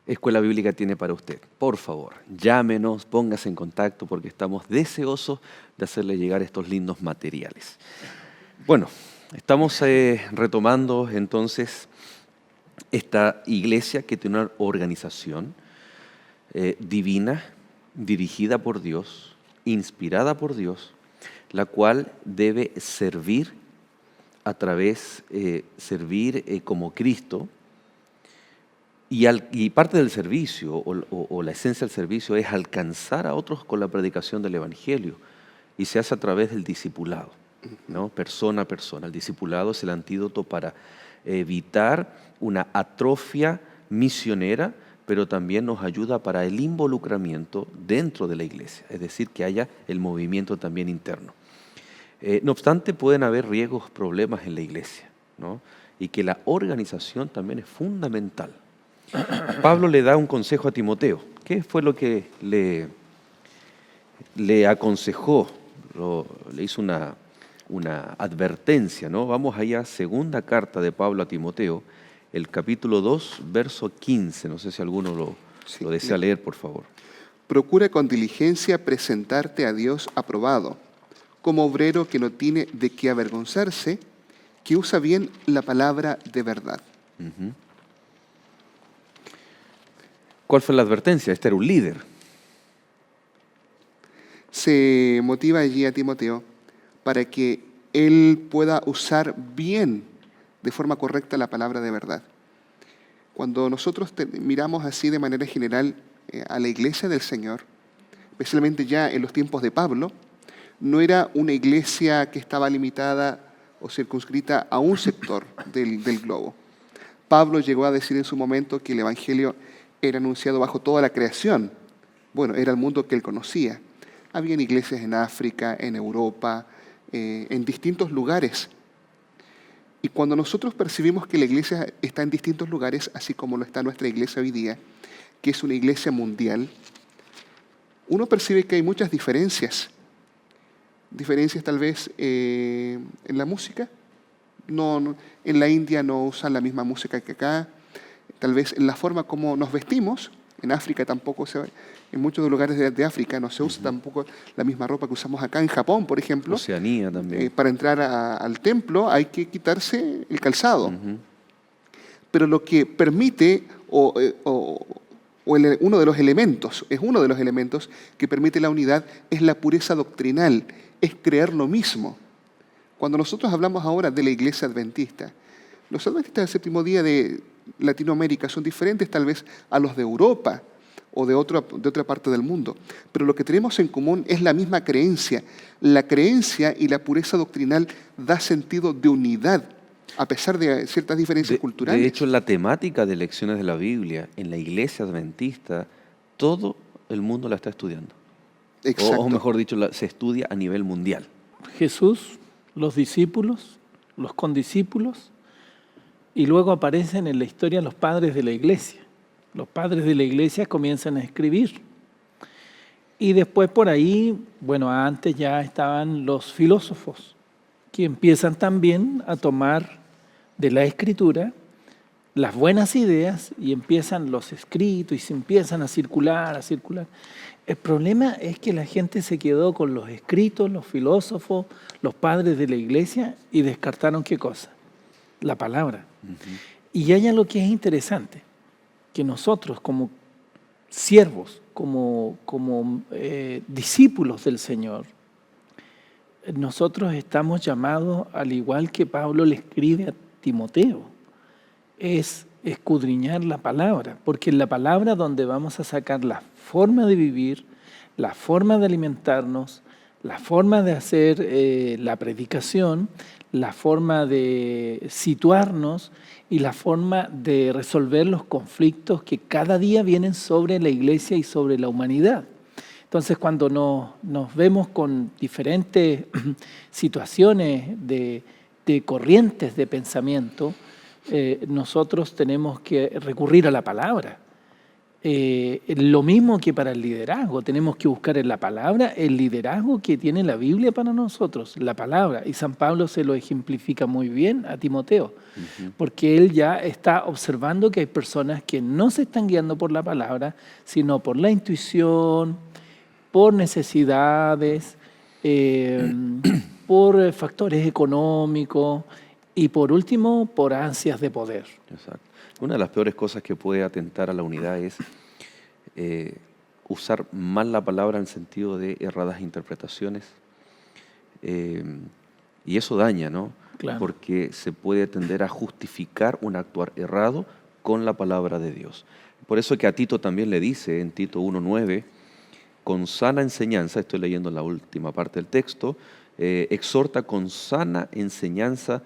Escuela Bíblica tiene para usted. Por favor, llámenos, póngase en contacto porque estamos deseosos de hacerle llegar estos lindos materiales. Bueno, estamos retomando entonces esta iglesia que tiene una organización divina, dirigida por Dios, inspirada por Dios, la cual debe servir a través, servir como Cristo, y parte del servicio o la esencia del servicio es alcanzar a otros con la predicación del Evangelio, y se hace a través del discipulado, ¿no? Persona a persona. El discipulado es el antídoto para evitar una atrofia misionera, pero también nos ayuda para el involucramiento dentro de la iglesia, es decir, que haya el movimiento también interno. No obstante, pueden haber riesgos, problemas en la iglesia, ¿no? Y que la organización también es fundamental. Pablo le da un consejo a Timoteo. ¿Qué fue lo que le aconsejó? Le hizo una advertencia, ¿no? Vamos allá, segunda carta de Pablo a Timoteo, el capítulo 2, verso 15. No sé si alguno lo desea leer, por favor. Procura con diligencia presentarte a Dios aprobado, como obrero que no tiene de qué avergonzarse, que usa bien la palabra de verdad. Uh-huh. ¿Cuál fue la advertencia? Este era un líder. Se motiva allí a Timoteo para que él pueda usar bien, de forma correcta, la palabra de verdad. Cuando nosotros miramos así de manera general a la iglesia del Señor, especialmente ya en los tiempos de Pablo, no era una iglesia que estaba limitada o circunscrita a un sector del globo. Pablo llegó a decir en su momento que el Evangelio era anunciado bajo toda la creación. Bueno, era el mundo que él conocía. Habían iglesias en África, en Europa, en distintos lugares. Y cuando nosotros percibimos que la iglesia está en distintos lugares, así como lo está nuestra iglesia hoy día, que es una iglesia mundial, uno percibe que hay muchas diferencias. Diferencias tal vez en la música. No, en la India no usan la misma música que acá. Tal vez en la forma como nos vestimos. En África tampoco en muchos lugares de África no se usa tampoco la misma ropa que usamos acá. En Japón, por ejemplo, Oceanía también. Para entrar al templo hay que quitarse el calzado. Uh-huh. Pero lo que permite, uno de los elementos que permite la unidad es la pureza doctrinal, es creer lo mismo. Cuando nosotros hablamos ahora de la iglesia adventista, los adventistas del séptimo día de Latinoamérica son diferentes tal vez a los de Europa o de otra parte del mundo, pero lo que tenemos en común es la misma creencia. La creencia y la pureza doctrinal da sentido de unidad, a pesar de ciertas diferencias culturales. De hecho, en la temática de lecciones de la Biblia, en la iglesia adventista, todo el mundo la está estudiando. Exacto. O mejor dicho, se estudia a nivel mundial. Jesús, los discípulos, los condiscípulos, y luego aparecen en la historia los padres de la iglesia. Los padres de la iglesia comienzan a escribir. Y después por ahí, bueno, antes ya estaban los filósofos, que empiezan también a tomar de la escritura las buenas ideas y empiezan los escritos y se empiezan a circular. El problema es que la gente se quedó con los escritos, los filósofos, los padres de la iglesia y descartaron ¿qué cosa? La palabra. Uh-huh. Y hay algo que es interesante, que nosotros como siervos, como discípulos del Señor, nosotros estamos llamados, al igual que Pablo le escribe a Timoteo, es escudriñar la palabra, porque en la palabra donde vamos a sacar la forma de vivir, la forma de alimentarnos, la forma de hacer la predicación, la forma de situarnos y la forma de resolver los conflictos que cada día vienen sobre la iglesia y sobre la humanidad. Entonces, cuando nos vemos con diferentes situaciones de corrientes de pensamiento, nosotros tenemos que recurrir a la palabra. Lo mismo que para el liderazgo, tenemos que buscar en la palabra el liderazgo que tiene la Biblia para nosotros, la palabra. Y San Pablo se lo ejemplifica muy bien a Timoteo, porque él ya está observando que hay personas que no se están guiando por la palabra, sino por la intuición, por necesidades, por factores económicos y por último, por ansias de poder. Exacto. Una de las peores cosas que puede atentar a la unidad es usar mal la palabra en el sentido de erradas interpretaciones. Y eso daña, ¿no? Claro. Porque se puede tender a justificar un actuar errado con la palabra de Dios. Por eso que a Tito también le dice en Tito 1:9, con sana enseñanza, estoy leyendo la última parte del texto, exhorta con sana enseñanza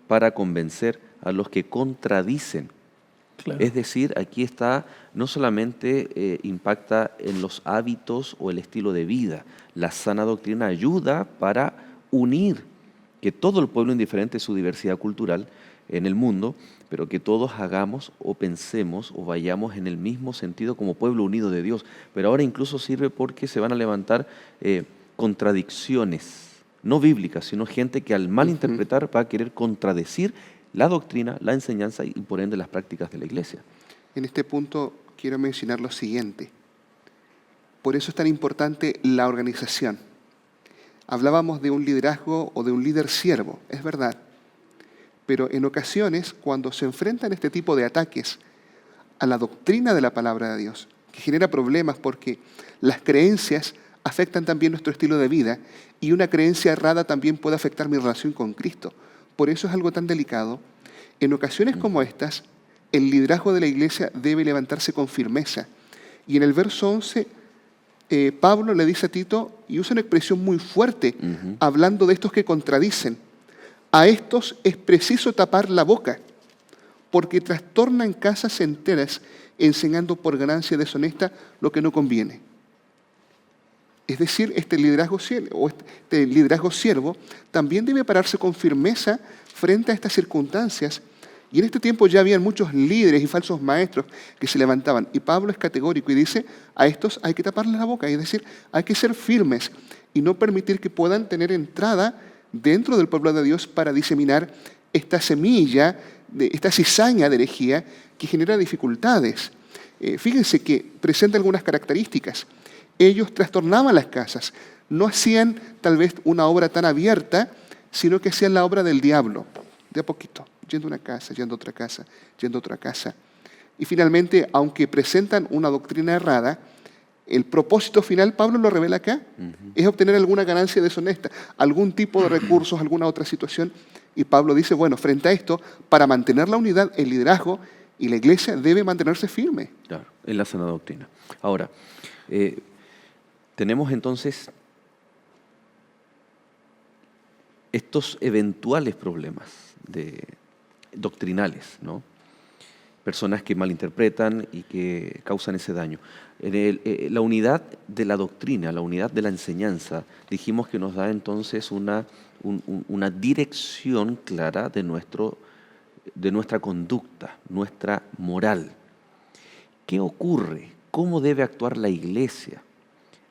para convencer a los que contradicen. Claro. Es decir, aquí está, no solamente impacta en los hábitos o el estilo de vida, la sana doctrina ayuda para unir, que todo el pueblo, indiferente de su diversidad cultural en el mundo, pero que todos hagamos o pensemos o vayamos en el mismo sentido como pueblo unido de Dios. Pero ahora incluso sirve porque se van a levantar contradicciones, no bíblicas, sino gente que al malinterpretar va a querer contradecir la doctrina, la enseñanza y por ende las prácticas de la iglesia. En este punto quiero mencionar lo siguiente. Por eso es tan importante la organización. Hablábamos de un liderazgo o de un líder siervo, es verdad. Pero en ocasiones, cuando se enfrentan este tipo de ataques a la doctrina de la palabra de Dios, que genera problemas porque las creencias afectan también nuestro estilo de vida y una creencia errada también puede afectar mi relación con Cristo. Por eso es algo tan delicado. En ocasiones como estas, el liderazgo de la iglesia debe levantarse con firmeza. Y en el verso 11, Pablo le dice a Tito, y usa una expresión muy fuerte, hablando de estos que contradicen. A estos es preciso tapar la boca, porque trastornan casas enteras enseñando por ganancia deshonesta lo que no conviene. Es decir, este liderazgo siervo también debe pararse con firmeza frente a estas circunstancias. Y en este tiempo ya habían muchos líderes y falsos maestros que se levantaban. Y Pablo es categórico y dice, a estos hay que taparles la boca. Es decir, hay que ser firmes y no permitir que puedan tener entrada dentro del pueblo de Dios para diseminar esta semilla, esta cizaña de herejía que genera dificultades. Fíjense que presenta algunas características. Ellos trastornaban las casas, no hacían tal vez una obra tan abierta, sino que hacían la obra del diablo, de a poquito, yendo a una casa, yendo a otra casa, yendo a otra casa. Y finalmente, aunque presentan una doctrina errada, el propósito final, Pablo lo revela acá, es obtener alguna ganancia deshonesta, algún tipo de recursos, alguna otra situación. Y Pablo dice, bueno, frente a esto, para mantener la unidad, el liderazgo y la iglesia debe mantenerse firme. Claro, en la sana doctrina. Ahora, tenemos entonces estos eventuales problemas doctrinales, ¿no? Personas que malinterpretan y que causan ese daño. La unidad de la doctrina, la unidad de la enseñanza, dijimos que nos da entonces una dirección clara de nuestra conducta, nuestra moral. ¿Qué ocurre? ¿Cómo debe actuar la iglesia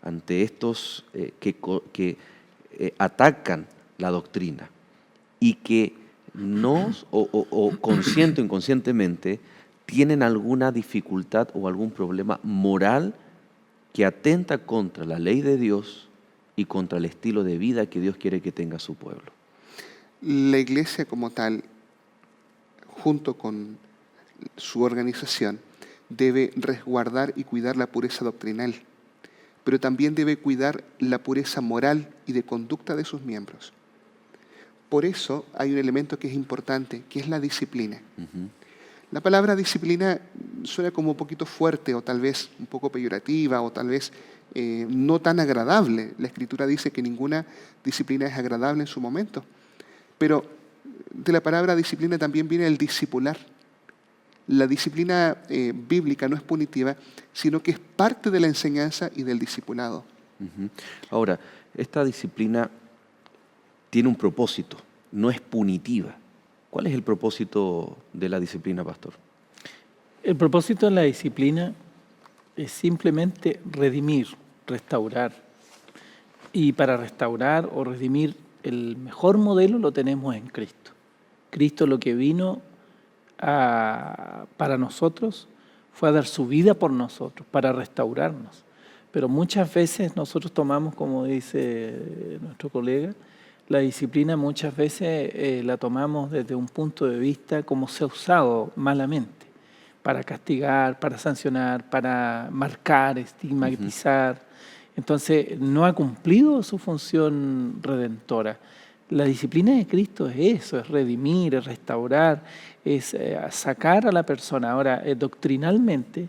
ante estos que atacan la doctrina y que consciente o inconscientemente tienen alguna dificultad o algún problema moral que atenta contra la ley de Dios y contra el estilo de vida que Dios quiere que tenga su pueblo? La iglesia como tal, junto con su organización, debe resguardar y cuidar la pureza doctrinal, pero también debe cuidar la pureza moral y de conducta de sus miembros. Por eso hay un elemento que es importante, que es la disciplina. La palabra disciplina suena como un poquito fuerte o tal vez un poco peyorativa o tal vez no tan agradable. La Escritura dice que ninguna disciplina es agradable en su momento. Pero de la palabra disciplina también viene el discipular. La disciplina bíblica no es punitiva, sino que es parte de la enseñanza y del discipulado. Ujú. Ahora, esta disciplina tiene un propósito, no es punitiva. ¿Cuál es el propósito de la disciplina, pastor? El propósito de la disciplina es simplemente redimir, restaurar. Y para restaurar o redimir, el mejor modelo lo tenemos en Cristo. Cristo lo que vino para nosotros fue a dar su vida por nosotros, para restaurarnos. Pero muchas veces nosotros tomamos, como dice nuestro colega, la disciplina muchas veces la tomamos desde un punto de vista como se ha usado malamente, para castigar, para sancionar, para marcar, estigmatizar. Entonces no ha cumplido su función redentora. La disciplina de Cristo es eso, es redimir, es restaurar, es sacar a la persona. Ahora, doctrinalmente,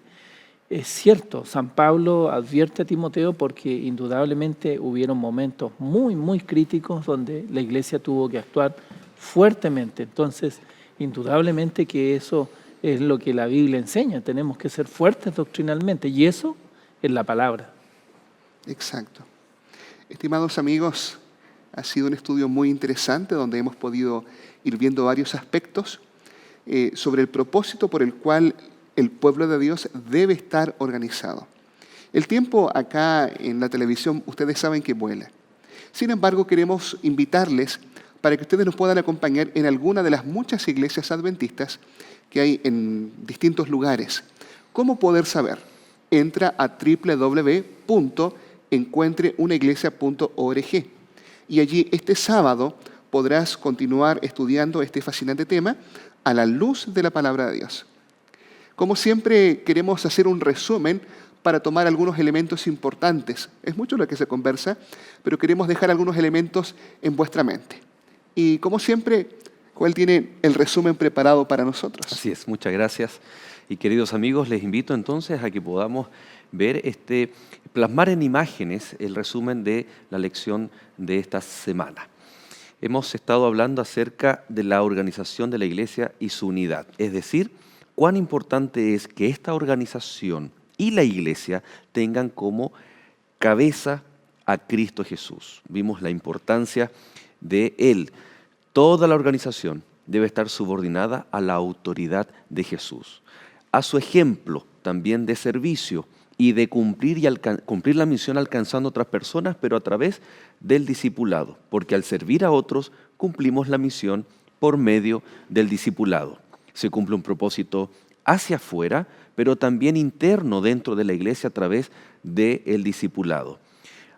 es cierto, San Pablo advierte a Timoteo porque indudablemente hubieron momentos muy, muy críticos donde la iglesia tuvo que actuar fuertemente. Entonces, indudablemente que eso es lo que la Biblia enseña. Tenemos que ser fuertes doctrinalmente y eso es la palabra. Exacto. Estimados amigos, ha sido un estudio muy interesante donde hemos podido ir viendo varios aspectos sobre el propósito por el cual el pueblo de Dios debe estar organizado. El tiempo acá en la televisión, ustedes saben que vuela. Sin embargo, queremos invitarles para que ustedes nos puedan acompañar en alguna de las muchas iglesias adventistas que hay en distintos lugares. ¿Cómo poder saber? Entra a www.encuentreunaiglesia.org y allí este sábado podrás continuar estudiando este fascinante tema a la luz de la palabra de Dios. Como siempre, queremos hacer un resumen para tomar algunos elementos importantes. Es mucho lo que se conversa, pero queremos dejar algunos elementos en vuestra mente. Y como siempre, Joel tiene el resumen preparado para nosotros. Así es, muchas gracias. Y queridos amigos, les invito entonces a que podamos ver plasmar en imágenes el resumen de la lección de esta semana. Hemos estado hablando acerca de la organización de la iglesia y su unidad, es decir, cuán importante es que esta organización y la iglesia tengan como cabeza a Cristo Jesús. Vimos la importancia de Él. Toda la organización debe estar subordinada a la autoridad de Jesús, a su ejemplo también de servicio y de cumplir la misión alcanzando a otras personas, pero a través del discipulado, porque al servir a otros cumplimos la misión por medio del discipulado. Se cumple un propósito hacia afuera, pero también interno dentro de la iglesia a través del discipulado.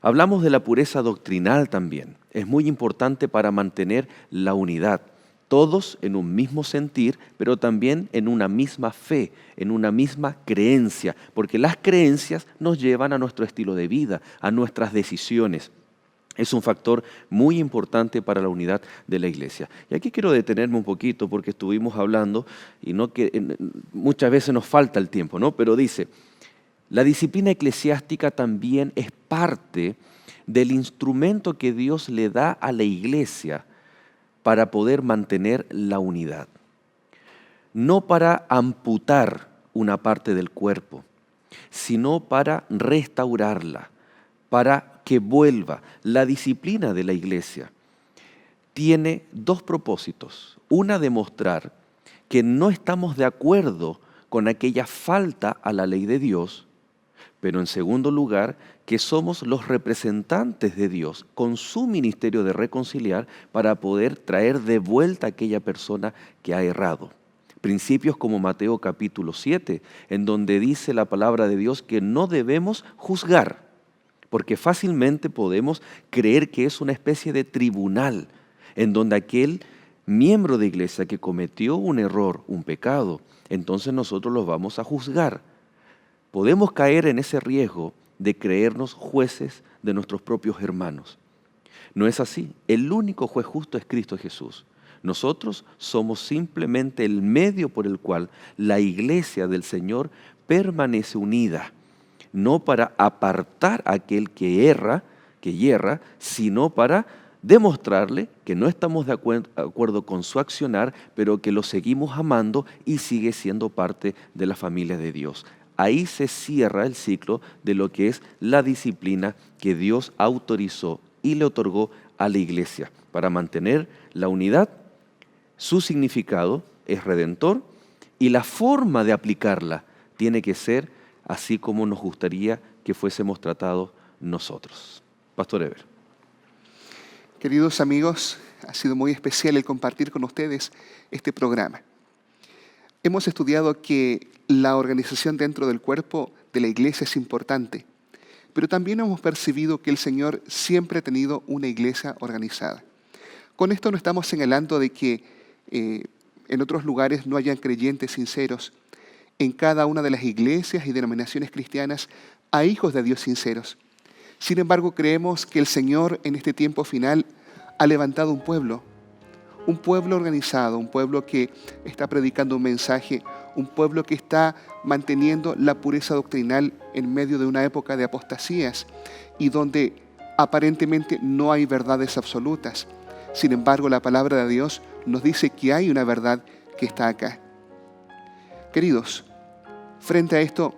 Hablamos de la pureza doctrinal también. Es muy importante para mantener la unidad. Todos en un mismo sentir, pero también en una misma fe, en una misma creencia, porque las creencias nos llevan a nuestro estilo de vida, a nuestras decisiones. Es un factor muy importante para la unidad de la iglesia. Y aquí quiero detenerme un poquito porque estuvimos hablando y muchas veces nos falta el tiempo, ¿no? Pero dice, la disciplina eclesiástica también es parte del instrumento que Dios le da a la iglesia para poder mantener la unidad. No para amputar una parte del cuerpo, sino para restaurarla, para que vuelva. La disciplina de la iglesia tiene dos propósitos. Una, demostrar que no estamos de acuerdo con aquella falta a la ley de Dios, pero en segundo lugar, que somos los representantes de Dios con su ministerio de reconciliar para poder traer de vuelta a aquella persona que ha errado. Principios como Mateo capítulo 7, en donde dice la palabra de Dios que no debemos juzgar, porque fácilmente podemos creer que es una especie de tribunal, en donde aquel miembro de iglesia que cometió un error, un pecado, entonces nosotros los vamos a juzgar. Podemos caer en ese riesgo de creernos jueces de nuestros propios hermanos. No es así. El único juez justo es Cristo Jesús. Nosotros somos simplemente el medio por el cual la iglesia del Señor permanece unida. no para apartar a aquel que yerra, sino para demostrarle que no estamos de acuerdo con su accionar, pero que lo seguimos amando y sigue siendo parte de la familia de Dios. Ahí se cierra el ciclo de lo que es la disciplina que Dios autorizó y le otorgó a la iglesia para mantener la unidad. Su significado es redentor y la forma de aplicarla tiene que ser así como nos gustaría que fuésemos tratados nosotros. Pastor Eber. Queridos amigos, ha sido muy especial el compartir con ustedes este programa. Hemos estudiado que la organización dentro del cuerpo de la iglesia es importante, pero también hemos percibido que el Señor siempre ha tenido una iglesia organizada. Con esto no estamos señalando de que en otros lugares no hayan creyentes sinceros. En cada una de las iglesias y denominaciones cristianas hay hijos de Dios sinceros. Sin embargo, creemos que el Señor en este tiempo final ha levantado un pueblo organizado, un pueblo que está predicando un mensaje, un pueblo que está manteniendo la pureza doctrinal en medio de una época de apostasías y donde aparentemente no hay verdades absolutas. Sin embargo, la palabra de Dios nos dice que hay una verdad que está acá. Queridos, frente a esto,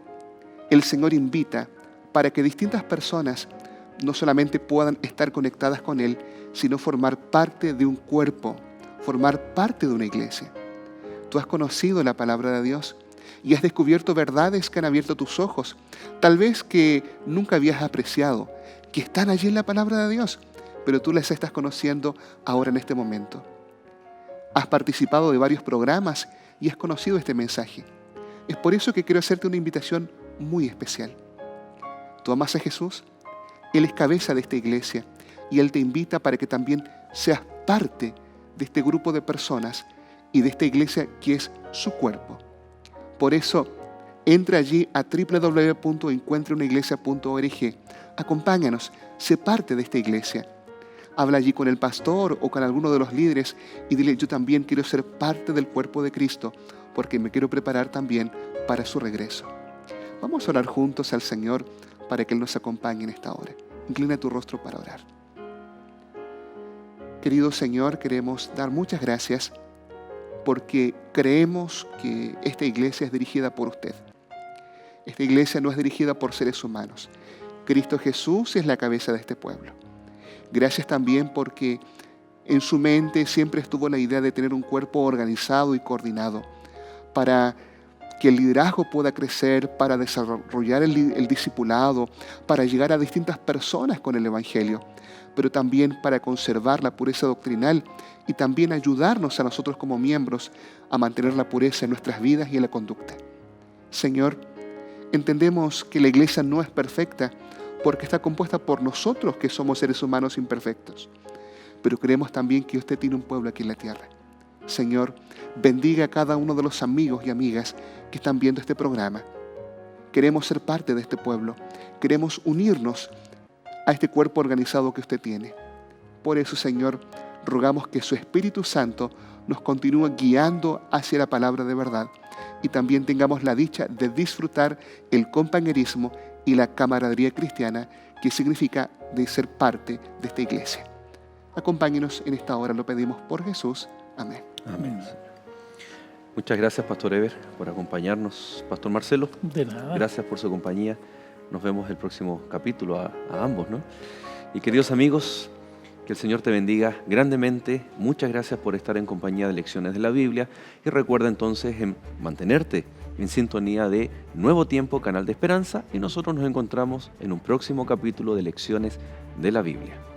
el Señor invita para que distintas personas no solamente puedan estar conectadas con Él, sino formar parte de un cuerpo, formar parte de una iglesia. Tú has conocido la palabra de Dios y has descubierto verdades que han abierto tus ojos, tal vez que nunca habías apreciado, que están allí en la palabra de Dios, pero tú las estás conociendo ahora en este momento. Has participado de varios programas y has conocido este mensaje. Es por eso que quiero hacerte una invitación muy especial. ¿Tú amas a Jesús? Él es cabeza de esta iglesia y Él te invita para que también seas parte de este grupo de personas y de esta iglesia que es su cuerpo. Por eso, entra allí a www.encuentreunaiglesia.org. Acompáñanos, sé parte de esta iglesia. Habla allí con el pastor o con alguno de los líderes y dile: yo también quiero ser parte del cuerpo de Cristo porque me quiero preparar también para su regreso. Vamos a orar juntos al Señor para que Él nos acompañe en esta hora. Inclina tu rostro para orar. Querido Señor, queremos dar muchas gracias porque creemos que esta iglesia es dirigida por usted. Esta iglesia no es dirigida por seres humanos. Cristo Jesús es la cabeza de este pueblo. Gracias también porque en su mente siempre estuvo la idea de tener un cuerpo organizado y coordinado para que el liderazgo pueda crecer, para desarrollar el discipulado, para llegar a distintas personas con el Evangelio, pero también para conservar la pureza doctrinal y también ayudarnos a nosotros como miembros a mantener la pureza en nuestras vidas y en la conducta. Señor, entendemos que la iglesia no es perfecta porque está compuesta por nosotros que somos seres humanos imperfectos, pero creemos también que usted tiene un pueblo aquí en la tierra. Señor, bendiga a cada uno de los amigos y amigas que están viendo este programa. Queremos ser parte de este pueblo. Queremos unirnos a este cuerpo organizado que usted tiene. Por eso, Señor, rogamos que su Espíritu Santo nos continúe guiando hacia la palabra de verdad y también tengamos la dicha de disfrutar el compañerismo y la camaradería cristiana que significa de ser parte de esta iglesia. Acompáñenos en esta hora, lo pedimos por Jesús. Amén. Amén. Muchas gracias, Pastor Eber, por acompañarnos. Pastor Marcelo, De nada. gracias por su compañía. Nos vemos el próximo capítulo a ambos, ¿no? Y queridos amigos, que el Señor te bendiga grandemente. Muchas gracias por estar en compañía de Lecciones de la Biblia. Y recuerda entonces en mantenerte en sintonía de Nuevo Tiempo, Canal de Esperanza. Y nosotros nos encontramos en un próximo capítulo de Lecciones de la Biblia.